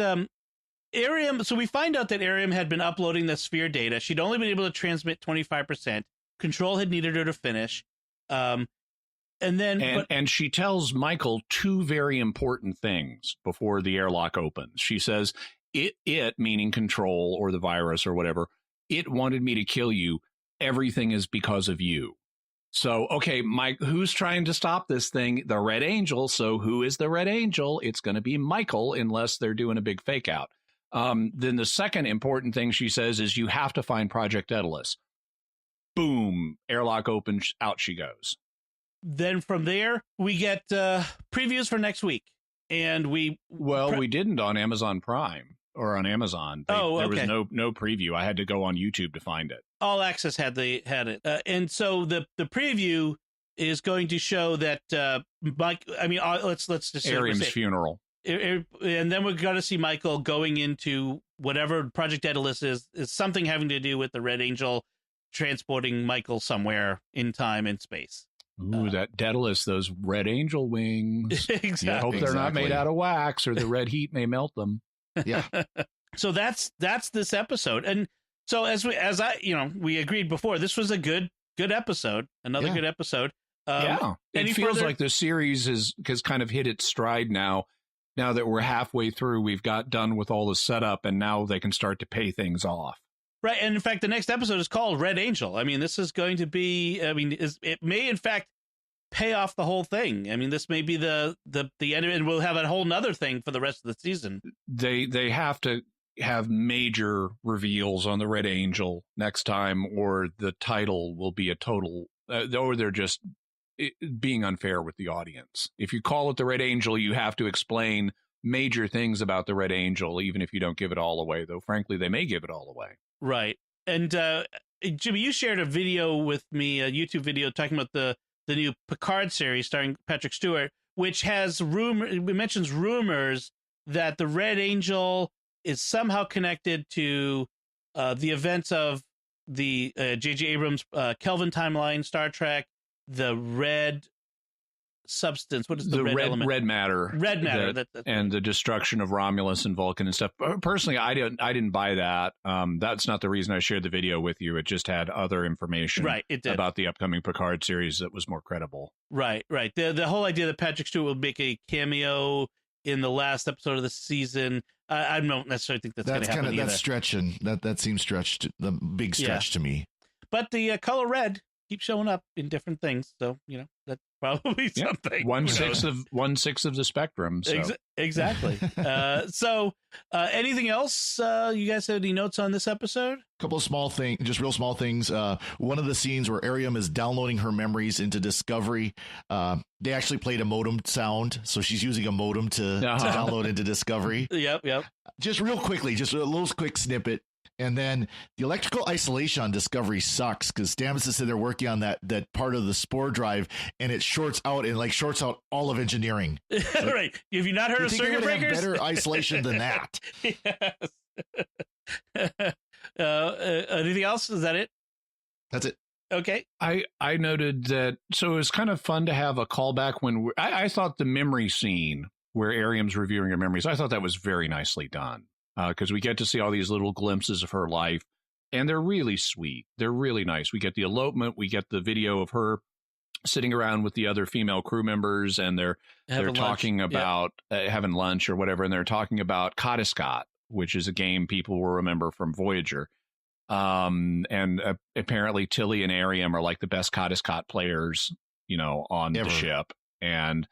Arium, so we find out that Arium had been uploading the sphere data. She'd only been able to transmit 25%. Control had needed her to finish. And she tells Michael two very important things before the airlock opens. She says, it meaning Control or the virus or whatever, it wanted me to kill you. Everything is because of you. So, okay, Mike, who's trying to stop this thing? The Red Angel. So who is the Red Angel? It's going to be Michael, unless they're doing a big fake out. Then the second important thing she says is you have to find Project Daedalus. Boom, airlock opens, out she goes. Then from there, we get previews for next week. And we didn't on Amazon Prime or on Amazon. There was no preview. I had to go on YouTube to find it. All Access had it. And so the preview is going to show that Mike, I mean, let's just say Arium's funeral. And then we're going to see Michael going into whatever Project Daedalus is something having to do with the Red Angel transporting Michael somewhere in time and space. Ooh, that Daedalus, those Red Angel wings. Exactly. I hope they're not made out of wax or the red heat may melt them. Yeah. So that's this episode. And so as we agreed before, this was a good episode, another good episode. It feels like the series has kind of hit its stride now. Now that we're halfway through, we've got done with all the setup, and now they can start to pay things off. Right, and in fact, the next episode is called Red Angel. I mean, this is going to be. I mean, it may in fact pay off the whole thing. I mean, this may be the end of it, and we'll have a whole nother thing for the rest of the season. They have to have major reveals on the Red Angel next time, or the title will be a total. Or they're just being unfair with the audience. If you call it the Red Angel, you have to explain major things about the Red Angel, even if you don't give it all away, though frankly they may give it all away. Right. And Jimmy, you shared a video with me, a YouTube video talking about the new Picard series starring Patrick Stewart, which has mentions rumors that the Red Angel is somehow connected to the events of the J.J. Abrams Kelvin timeline, Star Trek, the red substance. What is the red element? Red matter. Red matter. And the destruction of Romulus and Vulcan and stuff. Personally, I didn't buy that. That's not the reason I shared the video with you. It just had other information about the upcoming Picard series that was more credible. Right. The whole idea that Patrick Stewart will make a cameo in the last episode of the season, I don't necessarily think that's going to happen either. That's stretching. That seems stretched, the big stretch to me. But the color red keeps showing up in different things, so that's probably something. 1/6 of the spectrum. So. Exactly. So anything else? You guys have any notes on this episode? A couple of small things, just real small things. One of the scenes where Arium is downloading her memories into Discovery, they actually played a modem sound, so she's using a modem to download into Discovery. Yep. Just real quickly, just a little quick snippet. And then the electrical isolation on Discovery sucks because Stamets is sitting there working on that part of the spore drive, and it shorts out all of engineering. Right. Have you not heard of circuit breakers? Better isolation than that. Yes. Anything else? Is that it? That's it. Okay. I noted that, so it was kind of fun to have a callback when I thought the memory scene where Arium's reviewing her memories, I thought that was very nicely done. Because we get to see all these little glimpses of her life, and they're really sweet. They're really nice. We get the elopement. We get the video of her sitting around with the other female crew members, and they're talking about having lunch or whatever, and they're talking about Codiscot, which is a game people will remember from Voyager. And apparently Tilly and Arium are like the best Codiscot players, on the ship. And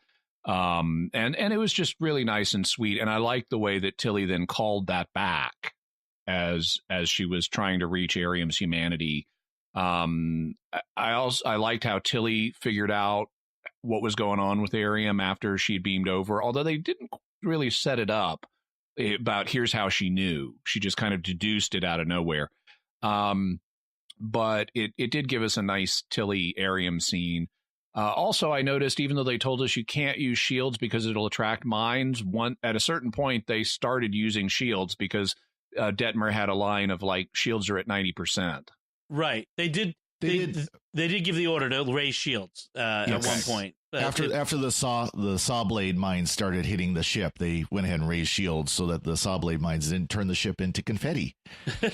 it was just really nice and sweet. And I liked the way that Tilly then called that back as she was trying to reach Arium's humanity. I liked how Tilly figured out what was going on with Arium after she'd beamed over, although they didn't really set it up about here's how she knew. She just kind of deduced it out of nowhere. But it did give us a nice Tilly Arium scene. Also, I noticed, even though they told us you can't use shields because it'll attract mines, at a certain point, they started using shields because Detmer had a line of shields are at 90%. Right. They did They did. They did give the order to raise shields at one point. After the saw blade mines started hitting the ship, they went ahead and raised shields so that the saw blade mines didn't turn the ship into confetti.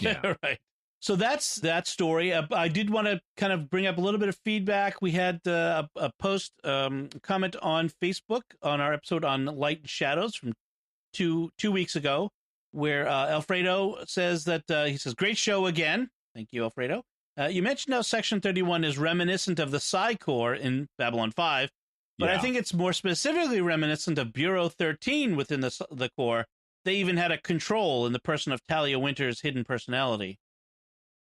Yeah. Right. So that's that story. I did want to kind of bring up a little bit of feedback. We had a post comment on Facebook on our episode on Light and Shadows from two weeks ago, where Alfredo says that he says, "Great show again." Thank you, Alfredo. You mentioned how Section 31 is reminiscent of the Psi Corps in Babylon 5, but I think it's more specifically reminiscent of Bureau 13 within the Corps. They even had a control in the person of Talia Winter's hidden personality.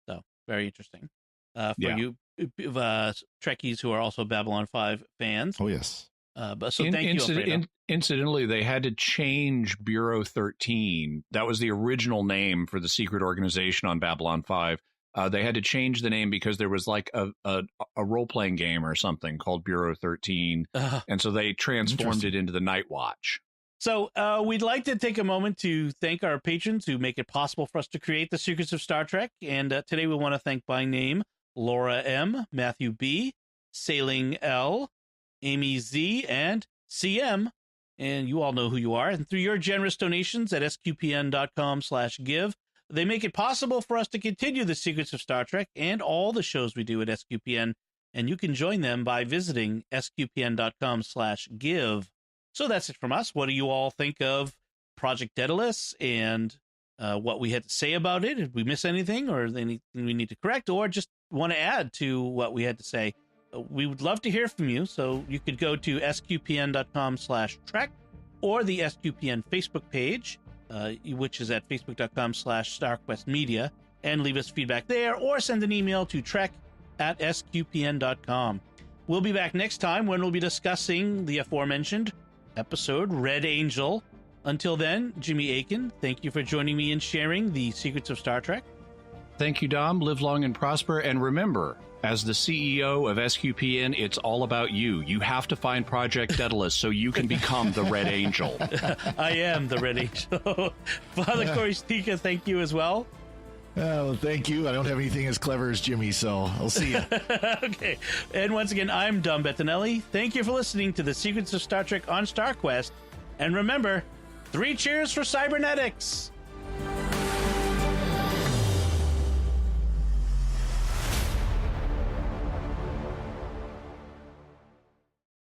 So, very interesting for you Trekkies who are also Babylon 5 fans. Oh, yes. But so thank you, Alfredo. Incidentally, they had to change Bureau 13. That was the original name for the secret organization on Babylon 5. They had to change the name because there was like a role-playing game or something called Bureau 13. And so they transformed it into the Night Watch. So we'd like to take a moment to thank our patrons who make it possible for us to create the Secrets of Star Trek. And today we want to thank by name Laura M., Matthew B., Sailing L., Amy Z., and CM. And you all know who you are. And through your generous donations at sqpn.com/give, they make it possible for us to continue the Secrets of Star Trek and all the shows we do at SQPN. And you can join them by visiting sqpn.com/give. So that's it from us. What do you all think of Project Daedalus and what we had to say about it? Did we miss anything or anything we need to correct or just want to add to what we had to say? We would love to hear from you. So you could go to sqpn.com/trek or the SQPN Facebook page, which is at facebook.com/StarQuestMedia, and leave us feedback there or send an email to trek@sqpn.com. We'll be back next time when we'll be discussing the aforementioned episode Red Angel. Until then, Jimmy Aiken, thank you for joining me and sharing the Secrets of Star Trek. Thank you, Dom. Live long and prosper. And remember, as the CEO of SQPN, it's all about you. You have to find Project Daedalus so you can become the Red Angel. I am the Red Angel. Father Corey Stika, thank you as well. Well, thank you. I don't have anything as clever as Jimmy, so I'll see you. Okay. And once again, I'm Dom Bettinelli. Thank you for listening to the Secrets of Star Trek on StarQuest. And remember, 3 cheers for cybernetics!